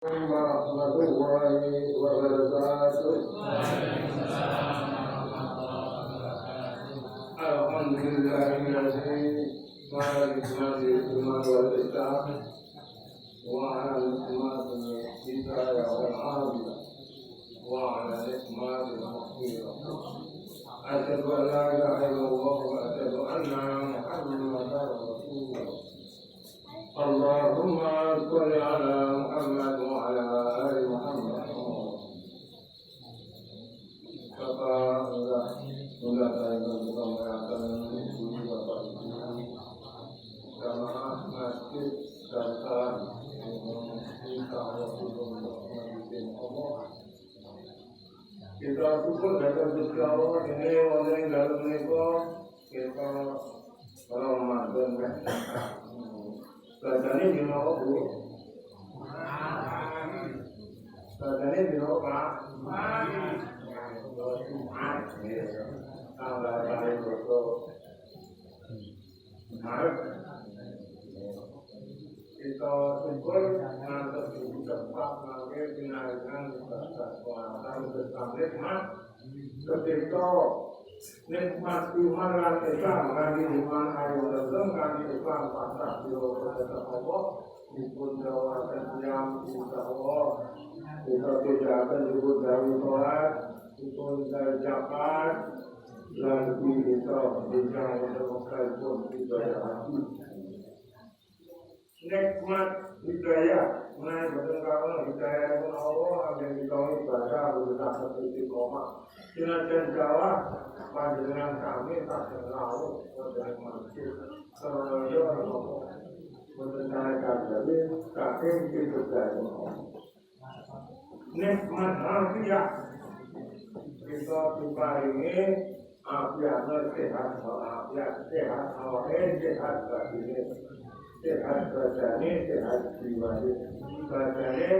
warahmatullahi wabarakatuh. Alhamdulillahilladzi ma'al-hikmati wal-ikhlas wa'al-hikmati hidayah wal-'afiyah wa'al-hikmati asyhadu an la ilaha illallah wa asyhadu anna Muhammadar Rasulullah. Allahumma shalli ala Muhammad wa ala ali Muhammad. Bapak sudah saya berkomunikasi dengan Bapak Ibu jamaah masjid dan salam kita kita syukur datang ke Allah ini orang dalam mereka kita Ramadan bacanya di mana Bu? Bacanya di mana Pak? Tanggal kali berapa? Maret. Kita syukur nanti tempat nanti pinaringan kekuatan bersambil mas. Ketika nikmat iman dan Islam kami iman ayu dalam kami Islam pasrah kepada Allah dipun jawaban yang insya Allah kita tidak akan disebut dari sholat dipun dari zakat dan kita tidak sekalipun ibadah haji nikmat hidayah naik bertengkar hidayah pun Allah yang kita ibadah berusaha seperti koma dengan Jawa panjenengan kami tak kenal dengan masjid semuanya mendengarkan jadi kami hidup dari nikmat afiat kita diparingi afiatnya sehat afiat sehat awalnya sehat batinnya sehat badannya sehat jiwanya badannya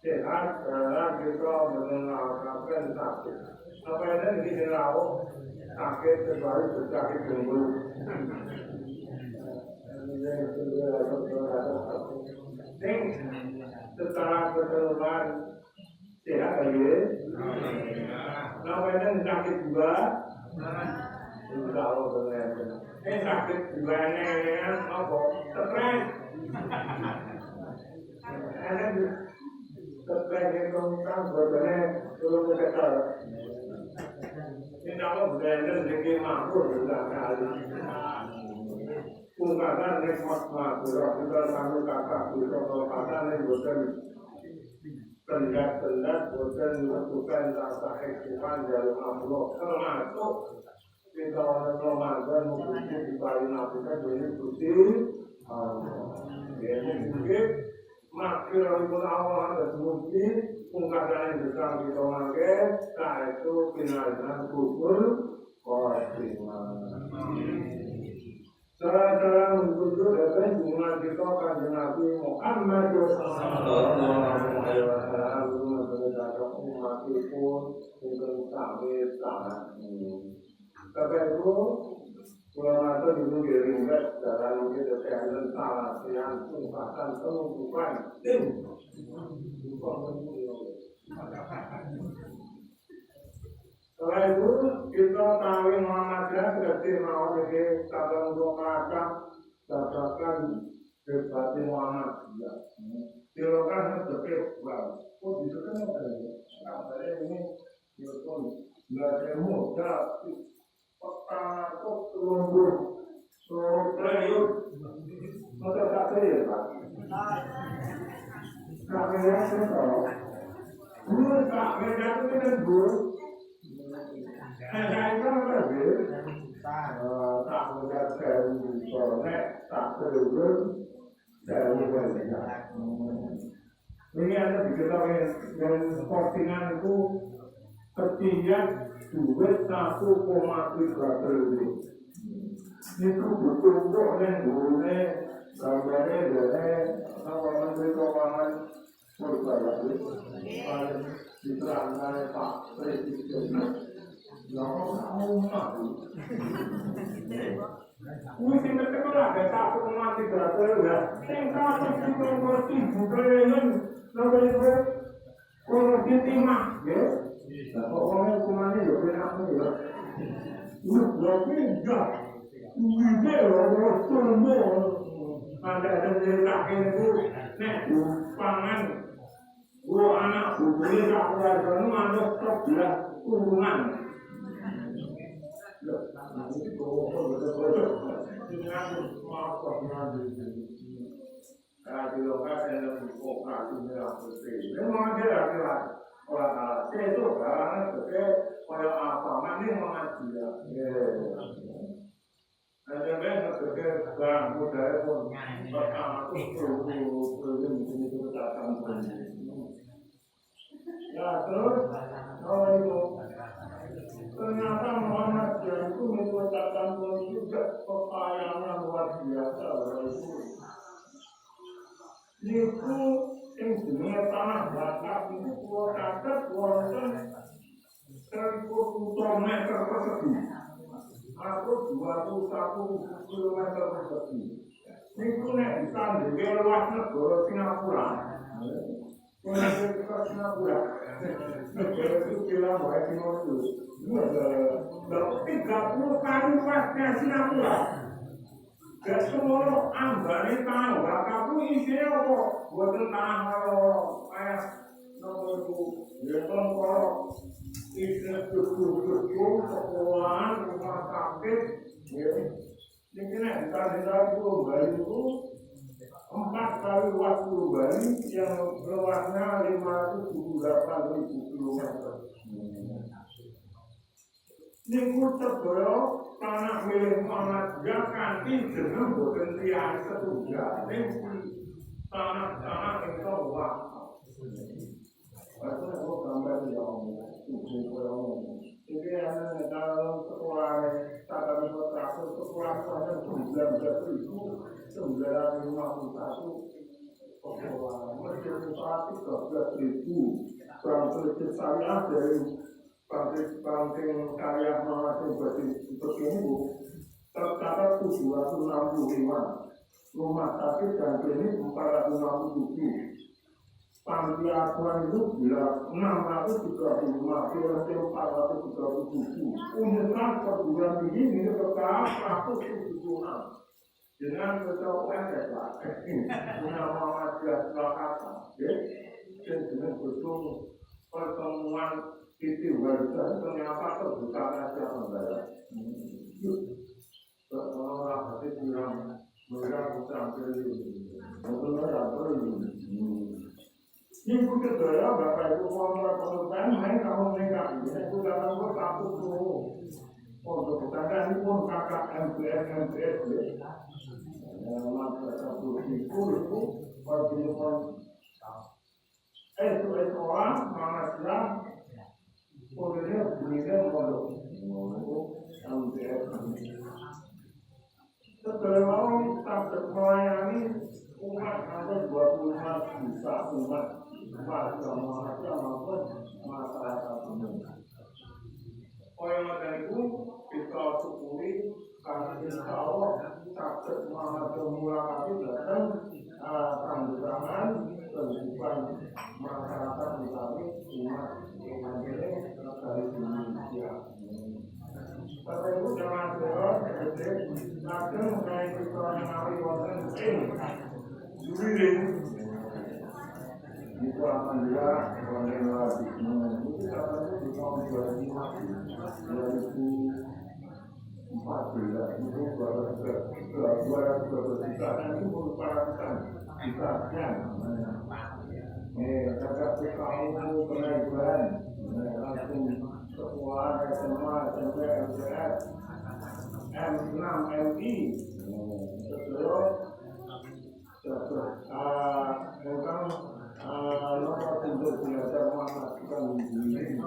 sehat karena kita mengenalkan sakit apa yang dikenal sakit kecuali sakit dulu secara keseluruhan sehat aja apa yang sakit juga insya Allah benar sakit juga apa stres stres itu kan berbeda belum kesal insya Allah benar rezeki makmur juga kali ungkapan nikmat makmur kita sambut kakak kita kata yang bukan tendat bukan melakukan rasa kehidupan dari Allah termasuk kita orang Ramadan mungkin dibalik nafikan dari Gusti Allah ya mungkin makmur oleh Allah ada mungkin ungkapan yang besar kita pakai yaitu pinaringan kubur khotimah. Salam menuju datang junjungan kita kanjeng Nabi Muhammad sallallahu alaihi wasallam menjadi umatipun ingkang sami sangat. Bapak Ibu, ulama itu dulu diringkas dalam kesehatan salah yang ungkapan penumpukan tim. Setelah itu kita tahu Muhammadiyah berarti mengawasi sabang dua macam berdasarkan debat Muhammadiyah. Silakan berpikir, oh itu kan apa ini? Yaitu belajar mudah, peta kok terundur, triliun, masa tak ya Pak? Kami yang tahu. Guru tak beda itu kan guru. Hanya itu lagi. Tak mudah dari sore, tak terurus dari banyak. Ini ada diketahui yang postingan itu ketinggian duit 1,3 triliun. Itu betul-betul yang gurunya gambarnya dari apa menteri keuangan berbalik diterangkan Pak Presiden. Jangan tahu mungkin mereka ada 1,3 triliun. Tingkat 1,3 triliun Sampai itu kalau ditimah, ya. Pokoknya hukumannya ya benar ya. Berarti enggak. Ini orang tunggu. Ada ceritakan itu, nek pangan, gua anak buburi tak keluarga nu manuk sebelah turunan. Nanti bawa betul-betul. Dengan maaf nanti. Di lokasi yang operasi merah putih. Memang dia adalah orang itu karena sebagai oleh apa mandi mengaji ya. Ada banyak sebagai barang budaya pun pertama itu perlu datang. Ya terus kalau itu ternyata Muhammad itu menciptakan juga kekayaan luar biasa itu. Niku yang dunia tanah batak itu kualitas wonten 1.000 meter persegi atau 21 kilometer persegi. Niku nek ditandingi luas negara Singapura. Negara Singapura. Negara itu bilang bahwa Singapura itu ada 30 kali luasnya Singapura. Dan semua ambane tanah bakaku isinya apa? Buatan tanah kalau kayak nomor itu beton kalau isinya gedung-gedung sekolahan rumah sakit ini kena ditarik Pulau Bali itu 4 kali luas Pulau Bali yang luasnya 578.000 kilometer. Niku sedaya tanah milik Muhammad kanthi jeneng boten tiyang setunggal ning tanah ing Jawa. Aku nek gambar ya Jadi dalam sekolah tata kota sekolah pada 1951 sekolah berjumlah 13.000 transkripsi saya dari Panting karya Muhammad seperti ini tercatat 765 rumah sakit dan klinik 467 panti asuhan itu bila 635 film 437 unit perguruan tinggi ini total 176 dengan kecocokan Pak punya Muhammadiyah Surakarta dan dengan betul pertemuan itu warisan ternyata terbuka saja membayar. Orang hati bilang mereka bukan triliun, mereka triliun. Ini kita doa bapak ibu komentar main kamu mereka ini aku dalam buat aku tuh. Untuk kita ini pun kakak MPS. Masa satu itu pertemuan itu orang manusia. Kemudian berikan modal, setelah sampai melayani umat ada 25 juta umat maupun masyarakat umum. Oleh karena itu kita syukuri karena insya Allah sampai Muhammad Murakabi datang sambutan kehidupan masyarakat kami umat yang dari Indonesia. Bapak Ibu jangan terus nanti mengenai persoalan hari wonten jubiling itu akan juga lagi menunggu katanya di tahun 2014 itu baru 200 juta itu merupakan kita kakak kamu kenaikan langsung sekolah SMA SMP MTS M6 MI memang nomor untuk belajar memastikan ini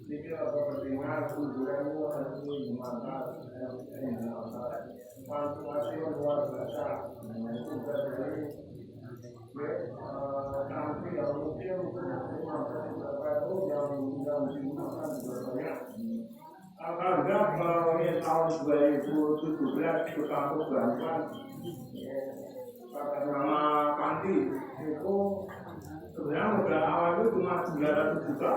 kepentingan tujuanmu harus dimantap masing-masing luar biasa itu dari nanti yang mungkin yang digunakan banyak. Alhamdulillah melalui tahun 2017 kita berbantuan atas nama Panti itu 900 juta.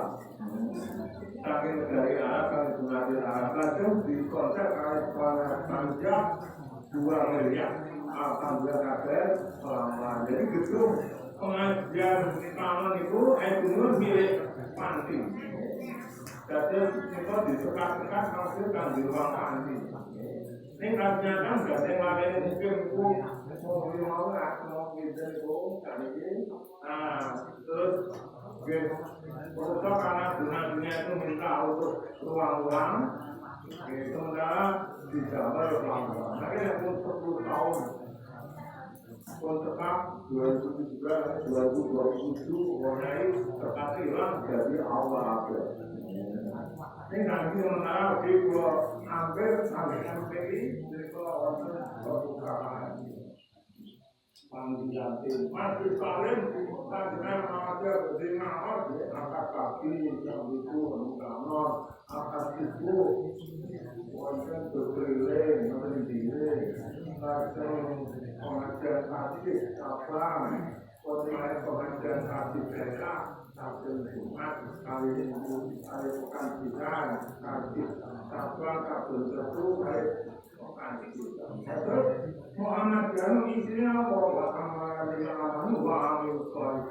Saking dari Arab, kami Gunadir Arab langsung dikonsep oleh panja 2 miliar. Alhamdulillah kader selama jadi gedung pengajian taman itu milik panti. Jadi itu disekat-sekat hasilkan di ruang panti. Ini ternyata nggak ada yang lain mungkin itu mau itu kali ini. Terus karena dunia itu minta untuk ruang-ruang, sementara di Jawa ruang-ruang. Akhirnya untuk 10 tahun kontrak 2017 mulai terkait hilang jadi awal April. Ini nanti sementara di hampir sampai MPI di Pulau panggilan masih saling dengan aja dengan angkat kaki yang itu menganon angkat itu wajib berkeliling berdiri langsung pengajian hati apa pengajian hati mereka sambil Jumat kali ini hari pekan siang hati sabtu kabel satu hari pekan siang Muhammad Janu isinya bahwa amal wa amil salih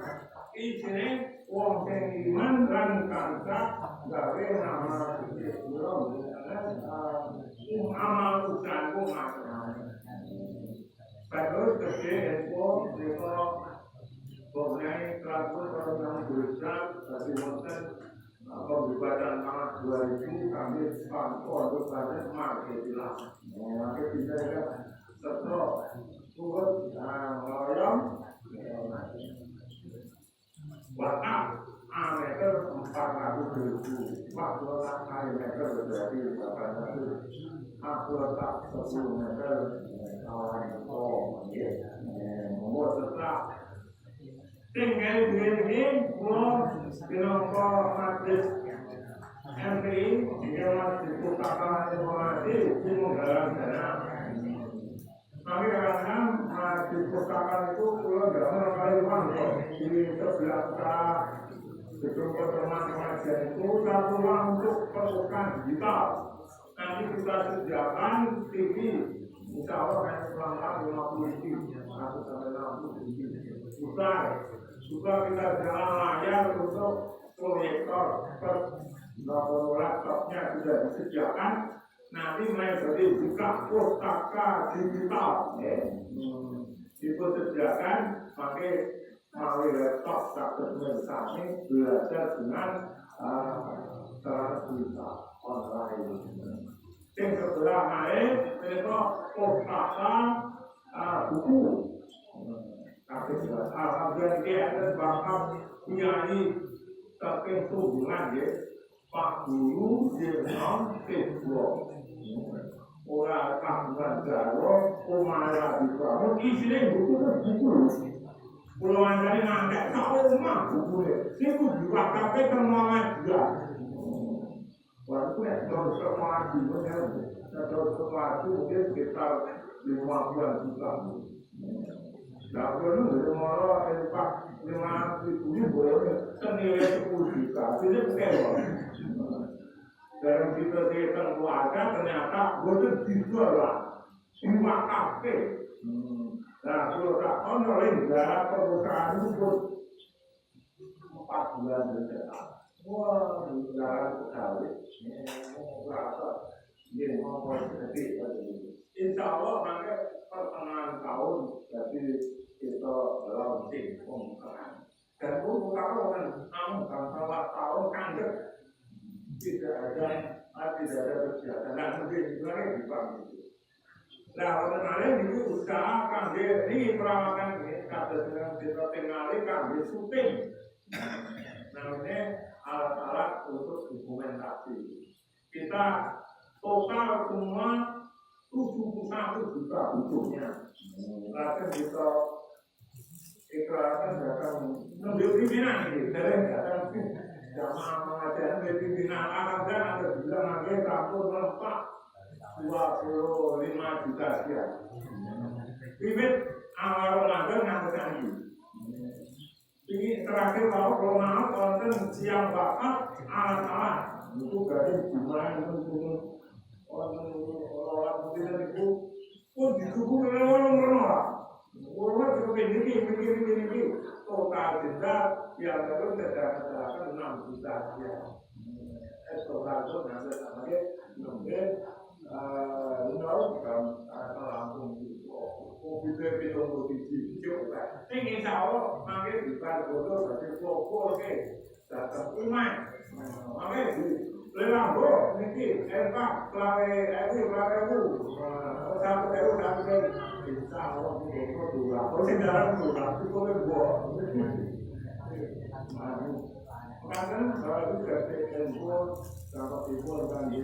isinya wong sing iman lan kanca gawe nama Islam amal usahaku terus kecil itu mengenai kelakuan orang berusaha dari wonten pembebasan tahun 2000 kami pantau untuk badan market hilang. Market bisa ya setelah turut melayang WhatsApp meter 400.000 40 meter berarti 10 meter awan itu membuat tetap tinggal begini pulau binongko majlis MPI yang masih putaran informasi di menggalang dana. Kami kadang-kadang majlis putaran itu pulau jangan kali mantap di sebelah gedung pertemuan pengajian itu satu untuk perlukan digital. Nanti kita sediakan TV, insya Allah hanya selangkah 50 inci, 1-60 inci. Juga kita jalan layar untuk proyektor laptopnya sudah disediakan. Nanti mereka buka pustaka digital, itu disediakan pakai melalui laptop tablet kami belajar dengan cara digital online. Yang sebelah lain mereka pustaka buku. Alhamdulillah dia ada bakat penyanyi saking hubungan ya Pak Guru dengan Facebook orang kampung Jawa Umara di Pramu isinya buku puluhan kali nangkep tahu mah buku itu juga kafe termomen juga waktu yang terus termaju terus termaju mungkin sekitar 50 juta. Nah, kalau itu malah empat 5.000 boleh senilai 10 juta, itu kecewa. Dalam kita hitung keluarga ternyata boleh dijual lah 5 kafe. Nah, kalau tak online negara perusahaan itu pun 4 bulan berjalan. Wah, negara sekali. Berasa dia mau seperti itu. Insya Allah nanti pertengahan tahun jadi kita launching pembukaan dan pembukaan kan salah tahun kanker tidak ada kegiatan dan mungkin sebenarnya di bank itu. Nah, kemarin itu usaha kanker ini perawatan ini kata dengan kita tinggali kanker syuting. Namanya alat-alat untuk dokumentasi. Kita total semua 71 juta butuhnya. Lalu kita ikrarkan datang mengambil pimpinan ini. Dari datang jamaah pengajian pimpinan Arab dan ada bilang nanti kampung lengkap 25 juta sekian. Pimpin awal Ramadan yang berjanji. Ini terakhir kalau maaf konten siang bakat alat-alat itu berarti gimana itu orang tidak itu pun didukung oleh orang juga begini total denda yang terus terdapat 6 juta ya total itu nanti sampai mungkin langsung Komputer teknologi coba. Ini insya Allah makin bukan bodoh berarti pokok datang iman. Makin lelang bro, ini empat pelare ibu, satu insya Allah bodoh dua. Kalau sejarah dua, itu boleh Kadang kalau juga handphone, kalau ibu akan di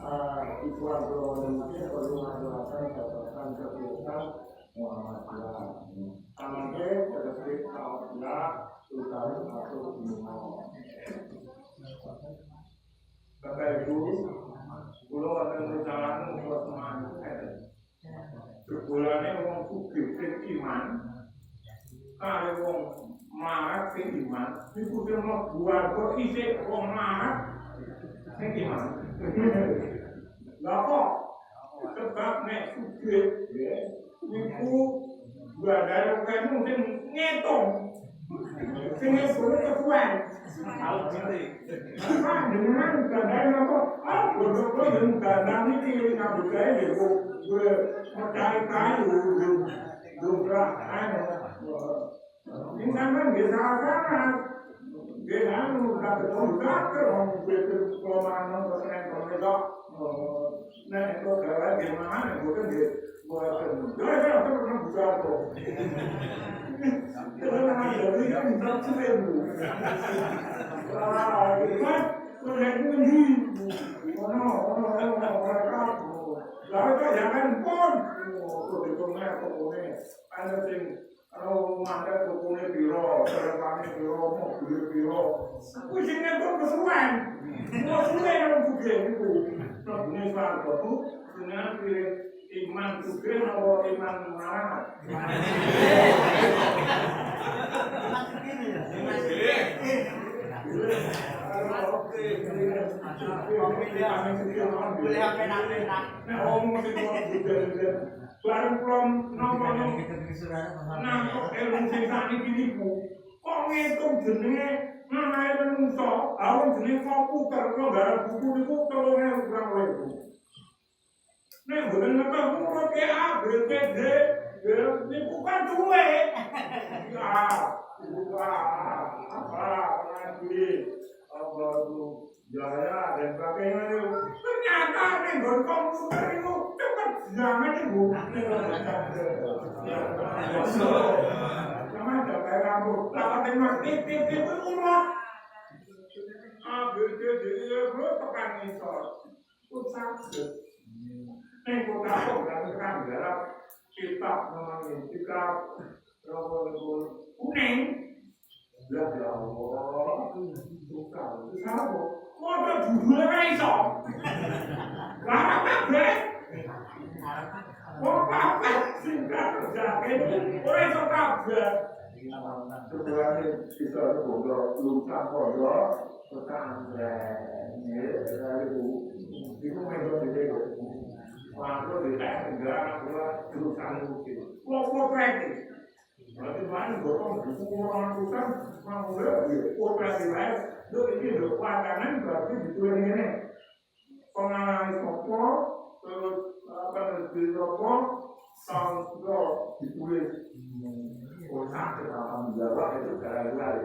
ikuan mungkin perlu melakukan catatan kegiatan Muhammadiyah. Amangke terkait Muhammadiyah utama atau umum. Bapak Ibu, pulau akan berjalan untuk semuanya. Sebulannya orang sugih iman, kalau orang marah iman, itu dia mau buat kok isi orang marah iman. Lapa sebab nek sugih niku badhe kamu sing ngetong sing kesuwen kalau ngerti dengan kadang apa bodoh yang kadang iki ngabudae niku mencari kayu lumrah ini kan biasa dia udah betul-betul orang kelemahan kalau nah itu kalau gimana bukan dia buat dia pernah buka tuh karena dari kan tercipta kan ini mereka lalu jangan pun itu ada sing kalau mandat hukumnya biro, terlepas biro, mobil biro, kucingnya pun kesuwen, mau suwe orang suge itu, ini soal itu, dengan pilih iman suge atau iman marah. Barang belum nampak ilmu sing iki kok ngitung jenenge namae menungso, awon jenenge komputer kok garap buku niku 3.000 kurang lebih. Nek boten ngerti kok A, B, C, D, niku kan duwe. Ya, apa lagi apa itu jaya dan sebagainya itu ternyata nih komputer itu cepat jangan ibu sama ada kayak rambut lawan dengan titik itu umat jadi bro tekan isor pun sakit nih kok tahu dan sekarang dalam kitab namanya kitab kuning ya Allah suka itu mau judulnya kan iso larang kabeh mau apa singkat terjadi orang iso kabeh sebenarnya kita bodoh lupa bodoh pesantren itu memang berbeda waktu di negara perusahaan mungkin kelompok kreatif berarti mana borong buku orang hutan mau operasi lain itu ini pelajaran berarti ditulis ini pengalaman sopo terus di sopo tahun itu ditulis otak dalam jawab itu gara-gara